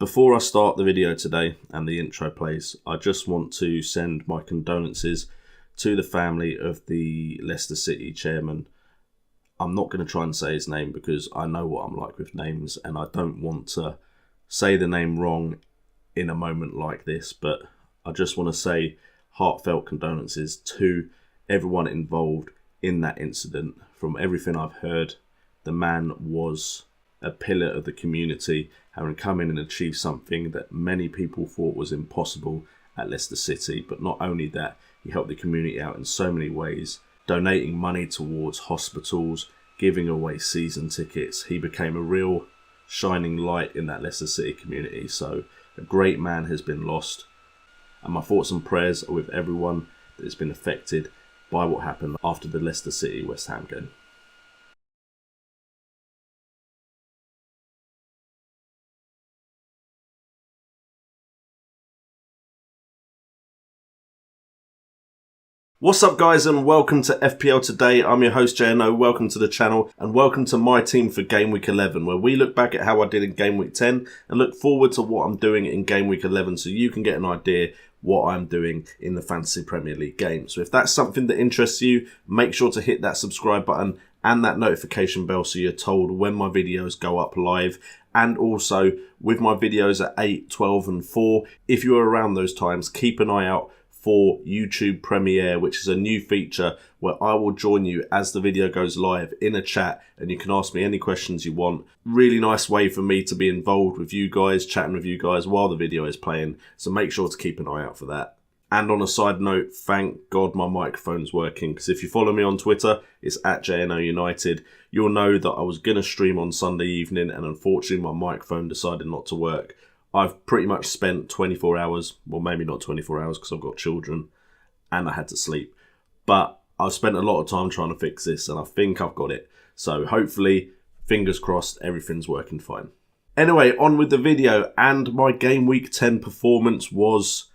Before I start the video today and the intro plays, I just want to send my condolences to the family of the Leicester City chairman. I'm not going to try and say his name because I know what I'm like with names and I don't want to say the name wrong in a moment like this, but I just want to say heartfelt condolences to everyone involved in that incident. From everything I've heard, the man was a pillar of the community, having come in and achieved something that many people thought was impossible at Leicester City. But not only that, he helped the community out in so many ways, donating money towards hospitals, giving away season tickets. He became a real shining light in that Leicester City community. So a great man has been lost, and my thoughts and prayers are with everyone that has been affected by what happened after the Leicester City West Ham game. What's up guys, and welcome to FPL Today. I'm your host JNO, welcome to the channel and welcome to my team for Game Week 11, where we look back at how I did in Game Week 10 and look forward to what I'm doing in Game Week 11 so you can get an idea what I'm doing in the Fantasy Premier League game. So if that's something that interests you, make sure to hit that subscribe button and that notification bell so you're told when my videos go up live. And also with my videos at 8, 12 and 4, if you're around those times, keep an eye out for YouTube Premiere, which is a new feature where I will join you as the video goes live in a chat and you can ask me any questions you want. Really nice way for me to be involved with you guys, chatting with you guys while the video is playing, so make sure to keep an eye out for that. And on a side note, thank God my microphone's working, because if you follow me on Twitter, it's at JNO United, you'll know that I was going to stream on Sunday evening and unfortunately my microphone decided not to work. I've pretty much spent 24 hours, well maybe not 24 hours because I've got children and I had to sleep. But I've spent a lot of time trying to fix this and I think I've got it. So hopefully, fingers crossed, everything's working fine. Anyway, on with the video, and my Game Week 10 performance was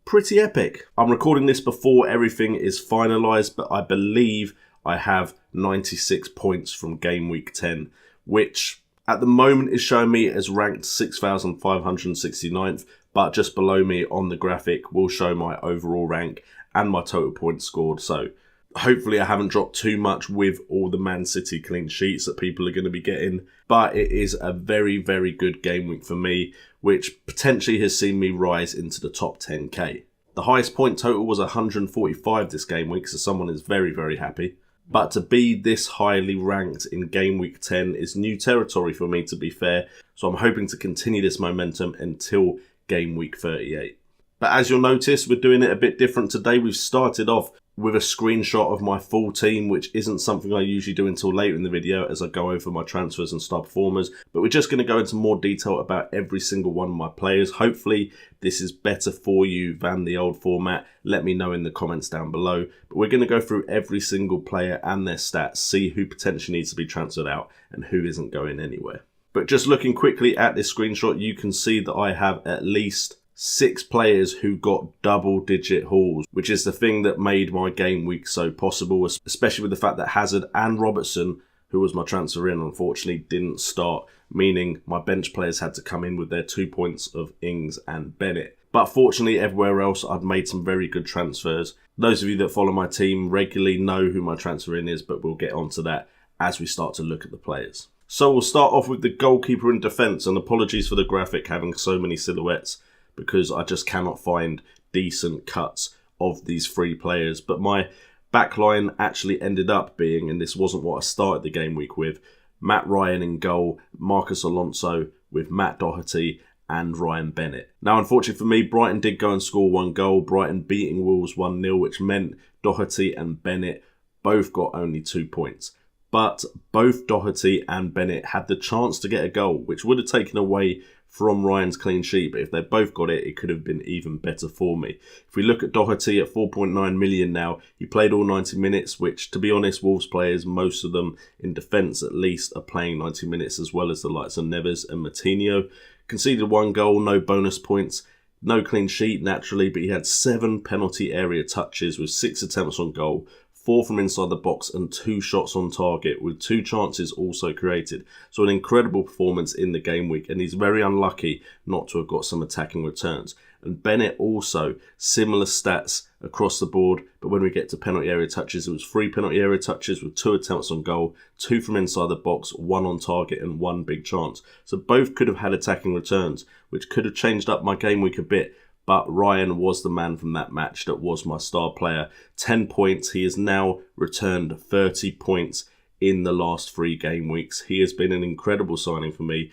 pretty epic. I'm recording this before everything is finalised, but I believe I have 96 points from Game Week 10, which at the moment is showing me as ranked 6,569th, but just below me on the graphic will show my overall rank and my total points scored. So hopefully I haven't dropped too much with all the Man City clean sheets that people are going to be getting. But it is a very, very good game week for me, which potentially has seen me rise into the top 10k. The highest point total was 145 this game week, so someone is very, very happy. But to be this highly ranked in Game Week 10 is new territory for me, to be fair. So I'm hoping to continue this momentum until Game Week 38. But as you'll notice, we're doing it a bit different today. We've started off with a screenshot of my full team, which isn't something I usually do until later in the video as I go over my transfers and star performers. But we're just going to go into more detail about every single one of my players. Hopefully this is better for you than the old format. Let me know in the comments down below. But we're going to go through every single player and their stats, see who potentially needs to be transferred out and who isn't going anywhere. But just looking quickly at this screenshot, you can see that I have at least 6 players who got double-digit hauls, which is the thing that made my game week so possible, especially with the fact that Hazard and Robertson, who was my transfer in, unfortunately didn't start, meaning my bench players had to come in with their 2 points of Ings and Bennett. But fortunately, everywhere else, I'd made some very good transfers. Those of you that follow my team regularly know who my transfer in is, but we'll get onto that as we start to look at the players. So we'll start off with the goalkeeper in defence, and apologies for the graphic having so many silhouettes, because I just cannot find decent cuts of these 3 players. But my backline actually ended up being, and this wasn't what I started the game week with, Matt Ryan in goal, Marcos Alonso with Matt Doherty and Ryan Bennett. Now, unfortunately for me, Brighton did go and score 1 goal. Brighton beating Wolves 1-0, which meant Doherty and Bennett both got only 2 points. But both Doherty and Bennett had the chance to get a goal, which would have taken away from Ryan's clean sheet, but if they both got it, it could have been even better for me. If we look at Doherty at 4.9 million now, he played all 90 minutes, which, to be honest, Wolves players, most of them in defence at least, are playing 90 minutes, as well as the likes of Neves and Moutinho. Conceded 1 goal, no bonus points, no clean sheet naturally, but he had 7 penalty area touches with 6 attempts on goal, 4 from inside the box and 2 shots on target, with 2 chances also created. So an incredible performance in the game week, and he's very unlucky not to have got some attacking returns. And Bennett also, similar stats across the board, but when we get to penalty area touches, it was 3 penalty area touches with 2 attempts on goal, 2 from inside the box, 1 on target and 1 big chance. So both could have had attacking returns, which could have changed up my game week a bit. But Ryan was the man from that match that was my star player. 10 points. He has now returned 30 points in the last 3 game weeks. He has been an incredible signing for me.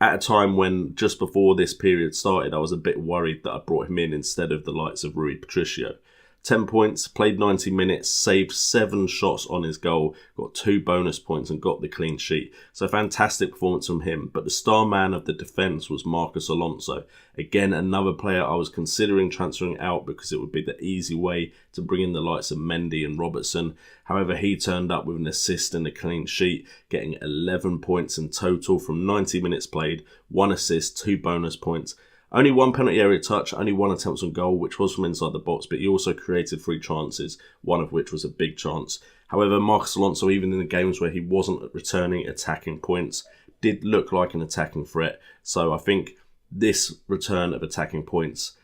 At a time when, just before this period started, I was a bit worried that I brought him in instead of the likes of Rui Patricio. 10 points, played 90 minutes, saved 7 shots on his goal, got 2 bonus points and got the clean sheet. So fantastic performance from him. But the star man of the defence was Marcos Alonso. Again, another player I was considering transferring out because it would be the easy way to bring in the likes of Mendy and Robertson. However, he turned up with an assist and a clean sheet, getting 11 points in total from 90 minutes played, 1 assist, 2 bonus points. Only 1 penalty area touch, only 1 attempt on goal, which was from inside the box, but he also created 3 chances, one of which was a big chance. However, Marcos Alonso, even in the games where he wasn't returning attacking points, did look like an attacking threat. So I think this return of attacking points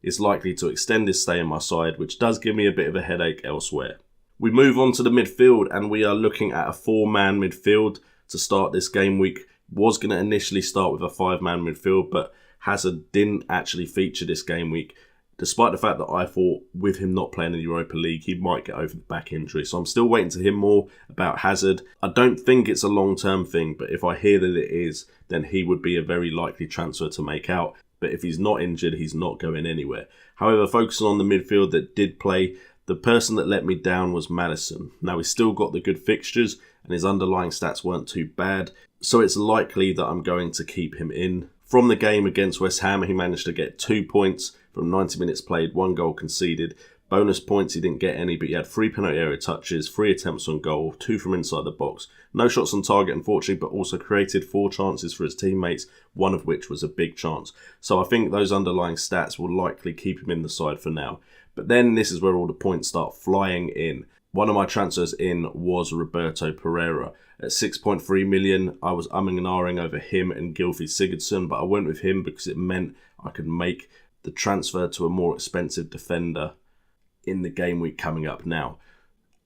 is likely to extend his stay in my side, which does give me a bit of a headache elsewhere. We move on to the midfield, and we are looking at a 4-man midfield to start this game week. Was going to initially start with a 5-man midfield, but Hazard didn't actually feature this game week, despite the fact that I thought with him not playing in the Europa League, he might get over the back injury. So I'm still waiting to hear more about Hazard. I don't think it's a long-term thing, but if I hear that it is, then he would be a very likely transfer to make out. But if he's not injured, he's not going anywhere. However, focusing on the midfield that did play, the person that let me down was Maddison. Now, he's still got the good fixtures, and his underlying stats weren't too bad, so it's likely that I'm going to keep him in. From the game against West Ham, he managed to get 2 points from 90 minutes played, 1 goal conceded. Bonus points, he didn't get any, but he had 3 penalty area touches, 3 attempts on goal, 2 from inside the box. No shots on target, unfortunately, but also created 4 chances for his teammates, one of which was a big chance. So I think those underlying stats will likely keep him in the side for now. But then this is where all the points start flying in. One of my transfers in was Roberto Pereyra. At 6.3 million, I was umming and ahhing over him and Gylfi Sigurdsson, but I went with him because it meant I could make the transfer to a more expensive defender in the game week coming up now.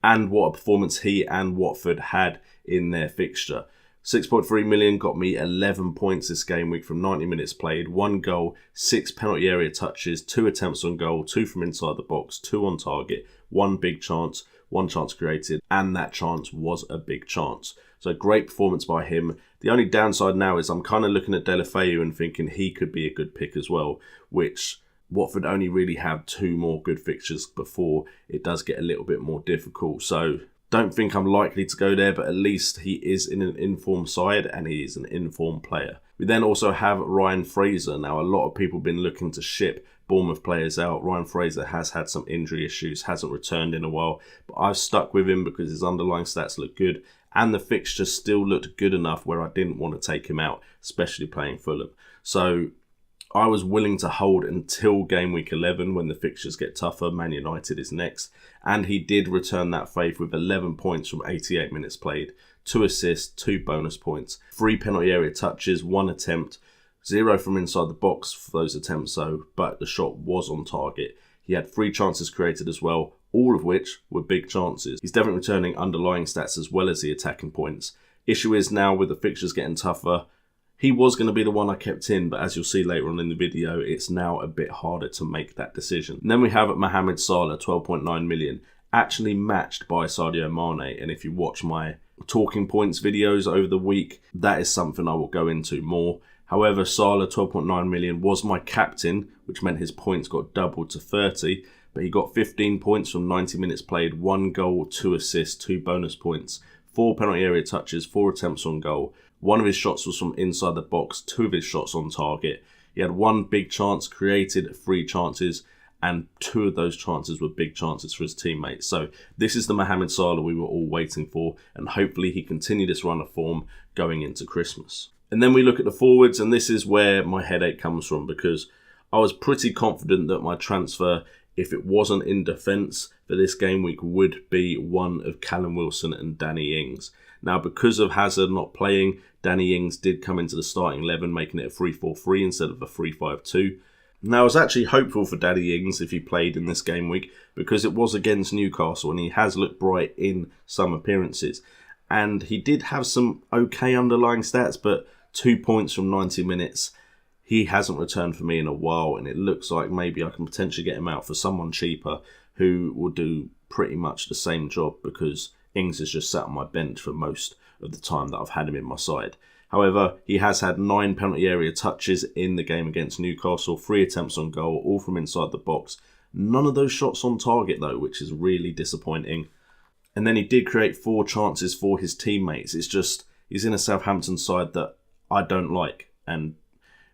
And what a performance he and Watford had in their fixture. 6.3 million got me 11 points this game week from 90 minutes played, 1 goal, 6 penalty area touches, 2 attempts on goal, 2 from inside the box, 2 on target, 1 big chance, 1 chance created, and that chance was a big chance. So great performance by him. The only downside now is I'm kind of looking at Deulofeu and thinking he could be a good pick as well, which Watford only really have 2 more good fixtures before it does get a little bit more difficult. So don't think I'm likely to go there, but at least he is in an informed side and he is an informed player. We then also have Ryan Fraser. Now, a lot of people have been looking to ship Bournemouth players out. Ryan Fraser has had some injury issues, hasn't returned in a while, but I've stuck with him because his underlying stats look good and the fixture still looked good enough where I didn't want to take him out, especially playing Fulham. So I was willing to hold until game week 11 when the fixtures get tougher. Man United is next. And he did return that faith with 11 points from 88 minutes played, 2 assists, 2 bonus points, 3 penalty area touches, 1 attempt, 0 from inside the box for those attempts though, but the shot was on target. He had 3 chances created as well, all of which were big chances. He's definitely returning underlying stats as well as the attacking points. Issue is now with the fixtures getting tougher, he was going to be the one I kept in, but as you'll see later on in the video, it's now a bit harder to make that decision. And then we have Mohamed Salah, 12.9 million, actually matched by Sadio Mane. And if you watch my talking points videos over the week, that is something I will go into more. However, Salah, 12.9 million, was my captain, which meant his points got doubled to 30. But he got 15 points from 90 minutes played, 1 goal, 2 assists, 2 bonus points, 4 penalty area touches, 4 attempts on goal. 1 of his shots was from inside the box, 2 of his shots on target. He had 1 big chance, created 3 chances, and 2 of those chances were big chances for his teammates. So this is the Mohamed Salah we were all waiting for, and hopefully he continued this run of form going into Christmas. And then we look at the forwards, and this is where my headache comes from, because I was pretty confident that my transfer if it wasn't in defence for this game week, would be one of Callum Wilson and Danny Ings. Now, because of Hazard not playing, Danny Ings did come into the starting 11, making it a 3-4-3 instead of a 3-5-2. Now, I was actually hopeful for Danny Ings if he played in this game week, because it was against Newcastle and he has looked bright in some appearances. And he did have some okay underlying stats, but 2 points from 90 minutes. He hasn't returned for me in a while, and it looks like maybe I can potentially get him out for someone cheaper who will do pretty much the same job, because Ings has just sat on my bench for most of the time that I've had him in my side. However, he has had 9 penalty area touches in the game against Newcastle, 3 attempts on goal, all from inside the box. None of those shots on target though, which is really disappointing. And then he did create 4 chances for his teammates. It's just, he's in a Southampton side that I don't like, and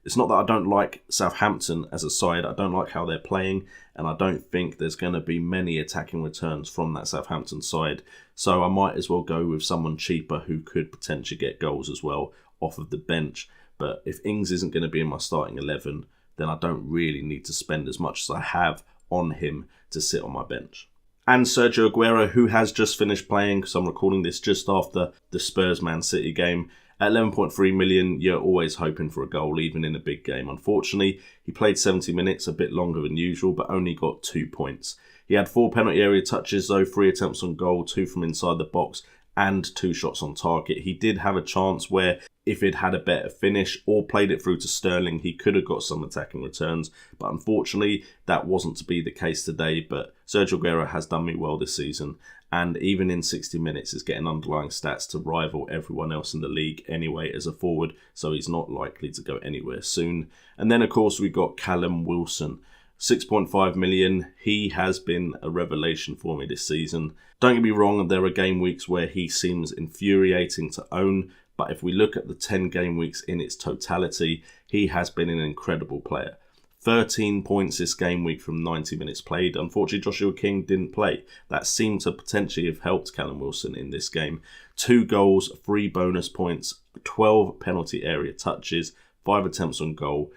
it's not that I don't like Southampton as a side, I don't like how they're playing, and I don't think there's going to be many attacking returns from that Southampton side. So I might as well go with someone cheaper who could potentially get goals as well off of the bench. But if Ings isn't going to be in my starting 11, then I don't really need to spend as much as I have on him to sit on my bench. And Sergio Aguero, who has just finished playing, because I'm recording this just after the Spurs-Man City game. At 11.3 million, you're always hoping for a goal, even in a big game. Unfortunately, he played 70 minutes, a bit longer than usual, but only got 2 points. He had 4 penalty area touches, though, 3 attempts on goal, 2 from inside the box, and 2 shots on target. He did have a chance where, if he'd had a better finish or played it through to Sterling, he could have got some attacking returns. But unfortunately, that wasn't to be the case today. But Sergio Aguero has done me well this season, and even in 60 minutes is getting underlying stats to rival everyone else in the league anyway as a forward, so he's not likely to go anywhere soon. And then, of course, we got Callum Wilson. 6.5 million. He has been a revelation for me this season. Don't get me wrong, there are game weeks where he seems infuriating to own, but if we look at the 10 game weeks in its totality, he has been an incredible player. 13 points this game week from 90 minutes played. Unfortunately, Joshua King didn't play. That seemed to potentially have helped Callum Wilson in this game. 2 goals, 3 bonus points, 12 penalty area touches, 5 attempts on goal,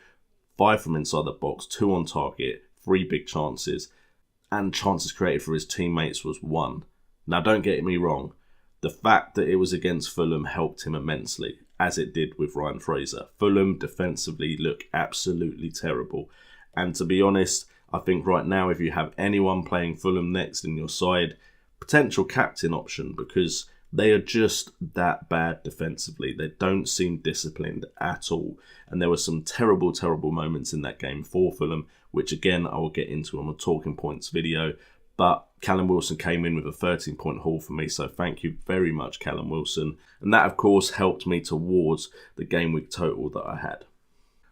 5 from inside the box, 2 on target, 3 big chances, and chances created for his teammates was 1. Now, don't get me wrong. The fact that it was against Fulham helped him immensely, as it did with Ryan Fraser. Fulham defensively look absolutely terrible. And to be honest, I think right now, if you have anyone playing Fulham next in your side, potential captain option, because they are just that bad defensively. They don't seem disciplined at all. And there were some terrible, terrible moments in that game for Fulham, which again, I will get into on a talking points video. But Callum Wilson came in with a 13-point haul for me, so thank you very much, Callum Wilson. And that, of course, helped me towards the game week total that I had.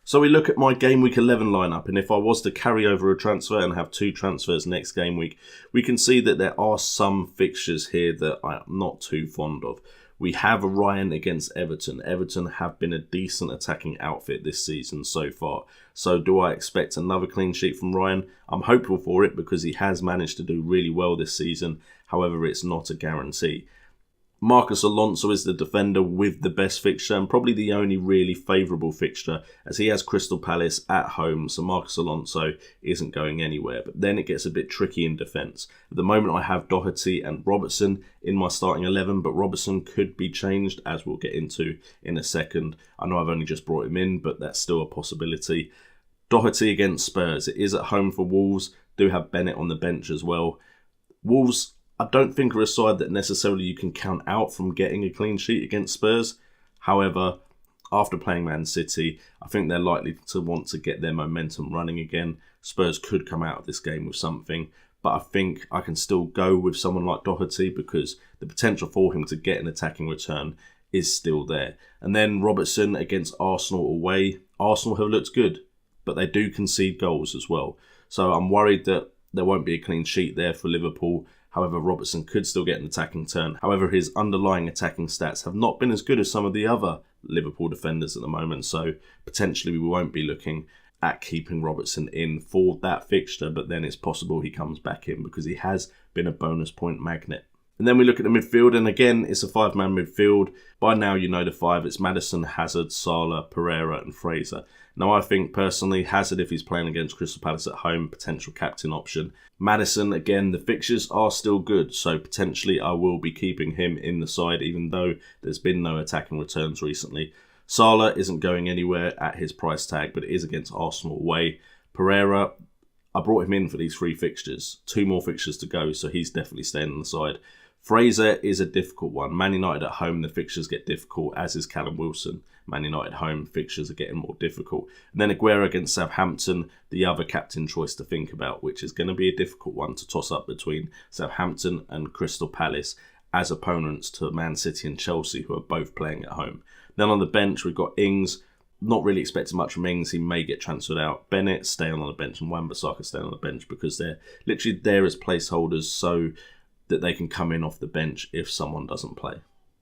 So we look at my game week 11 lineup, and if I was to carry over a transfer and have 2 transfers next game week, we can see that there are some fixtures here that I'm not too fond of. We have Ryan against Everton. Everton have been a decent attacking outfit this season so far. So do I expect another clean sheet from Ryan? I'm hopeful for it because he has managed to do really well this season. However, it's not a guarantee. Marcos Alonso is the defender with the best fixture and probably the only really favourable fixture, as he has Crystal Palace at home, so Marcos Alonso isn't going anywhere. But then it gets a bit tricky in defence. At the moment I have Doherty and Robertson in my starting 11, but Robertson could be changed, as we'll get into in a second. I know I've only just brought him in, but that's still a possibility. Doherty against Spurs. It is at home for Wolves. Do have Bennett on the bench as well. Wolves, I don't think are a side that necessarily you can count out from getting a clean sheet against Spurs. However, after playing Man City, I think they're likely to want to get their momentum running again. Spurs could come out of this game with something, but I think I can still go with someone like Doherty because the potential for him to get an attacking return is still there. And then Robertson against Arsenal away. Arsenal have looked good, but they do concede goals as well. So I'm worried that there won't be a clean sheet there for Liverpool. However, Robertson could still get an attacking turn. However, his underlying attacking stats have not been as good as some of the other Liverpool defenders at the moment. So potentially we won't be looking at keeping Robertson in for that fixture. But then it's possible he comes back in because he has been a bonus point magnet. And then we look at the midfield, and again, it's a 5-man midfield. By now, you know the 5. It's Maddison, Hazard, Salah, Pereyra and Fraser. Now, I think, personally, Hazard, if he's playing against Crystal Palace at home, potential captain option. Maddison, again, the fixtures are still good, so potentially I will be keeping him in the side, even though there's been no attacking returns recently. Salah isn't going anywhere at his price tag, but it is against Arsenal away. Pereyra, I brought him in for these 3 fixtures. 2 more fixtures to go, so he's definitely staying on the side. Fraser is a difficult one. Man United at home, the fixtures get difficult, as is Callum Wilson. Man United home, fixtures are getting more difficult. And then Aguero against Southampton, the other captain choice to think about, which is going to be a difficult one to toss up between Southampton and Crystal Palace as opponents to Man City and Chelsea, who are both playing at home. Then on the bench, we've got Ings. Not really expecting much from Ings. He may get transferred out. Bennett staying on the bench and Wan-Bissaka staying on the bench because they're literally there as placeholders so that they can come in off the bench if someone doesn't play.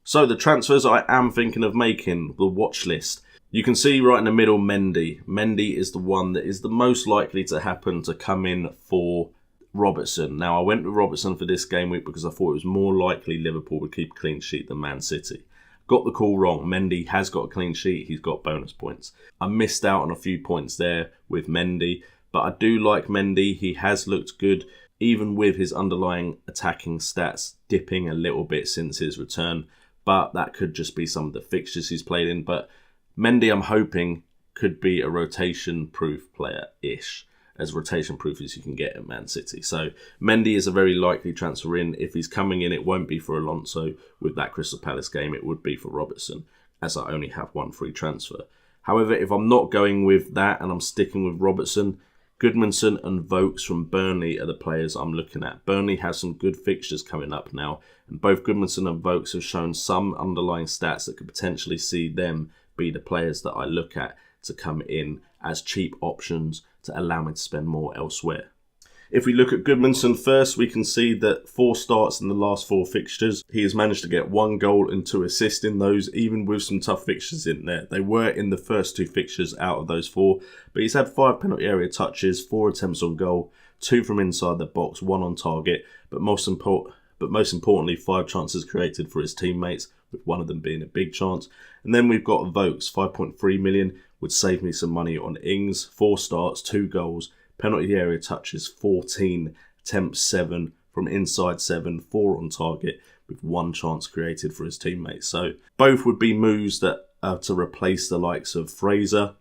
So the transfers I am thinking of making, the watch list. You can see right in the middle Mendy. Mendy is the one that is the most likely to happen to come in for Robertson. Now, I went with Robertson for this game week because I thought it was more likely Liverpool would keep a clean sheet than Man City. Got the call wrong. Mendy has got a clean sheet. He's got bonus points. I missed out on a few points there with Mendy, but I do like Mendy. He has looked good, even with his underlying attacking stats dipping a little bit since his return. But that could just be some of the fixtures he's played in. But Mendy, I'm hoping, could be a rotation-proof player-ish. As rotation-proof as you can get at Man City. So Mendy is a very likely transfer in. If he's coming in, it won't be for Alonso with that Crystal Palace game. It would be for Robertson, as I only have 1 free transfer. However, if I'm not going with that and I'm sticking with Robertson, Goodmanson and Vokes from Burnley are the players I'm looking at. Burnley has some good fixtures coming up now, and both Goodmanson and Vokes have shown some underlying stats that could potentially see them be the players that I look at to come in as cheap options to allow me to spend more elsewhere. If we look at Goodmanson first, we can see that 4 starts in the last 4 fixtures. He has managed to get 1 goal and 2 assists in those, even with some tough fixtures in there. They were in the first 2 fixtures out of those 4, but he's had 5 penalty area touches, 4 attempts on goal, 2 from inside the box, 1 on target, but most importantly, 5 chances created for his teammates, with one of them being a big chance. And then we've got Vokes, 5.3 million, would save me some money on Ings, 4 starts, 2 goals, penalty area touches 14, attempts 7, from inside 7, 4 on target, with 1 chance created for his teammates. So both would be moves that are to replace the likes of Fraser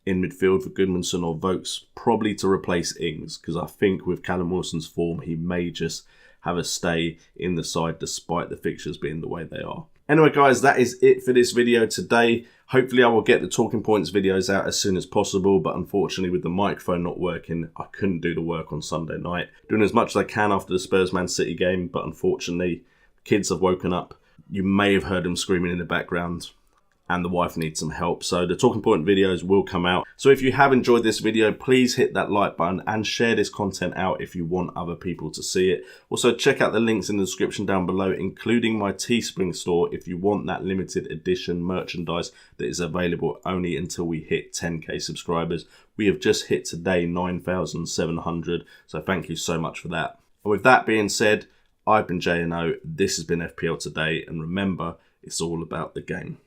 in midfield for Goodmanson or Vokes, probably to replace Ings, because I think with Callum Wilson's form, he may just have a stay in the side despite the fixtures being the way they are. Anyway, guys, that is it for this video today. Hopefully, I will get the Talking Points videos out as soon as possible, but unfortunately, with the microphone not working, I couldn't do the work on Sunday night. Doing as much as I can after the Spurs-Man City game, but unfortunately, kids have woken up. You may have heard them screaming in the background, and the wife needs some help. So the Talking Point videos will come out. So if you have enjoyed this video, please hit that like button and share this content out if you want other people to see it. Also, check out the links in the description down below, including my Teespring store if you want that limited edition merchandise that is available only until we hit 10k subscribers. We have just hit today 9,700, so thank you so much for that. And with that being said, I've been JNO, this has been FPL Today, and remember, it's all about the game.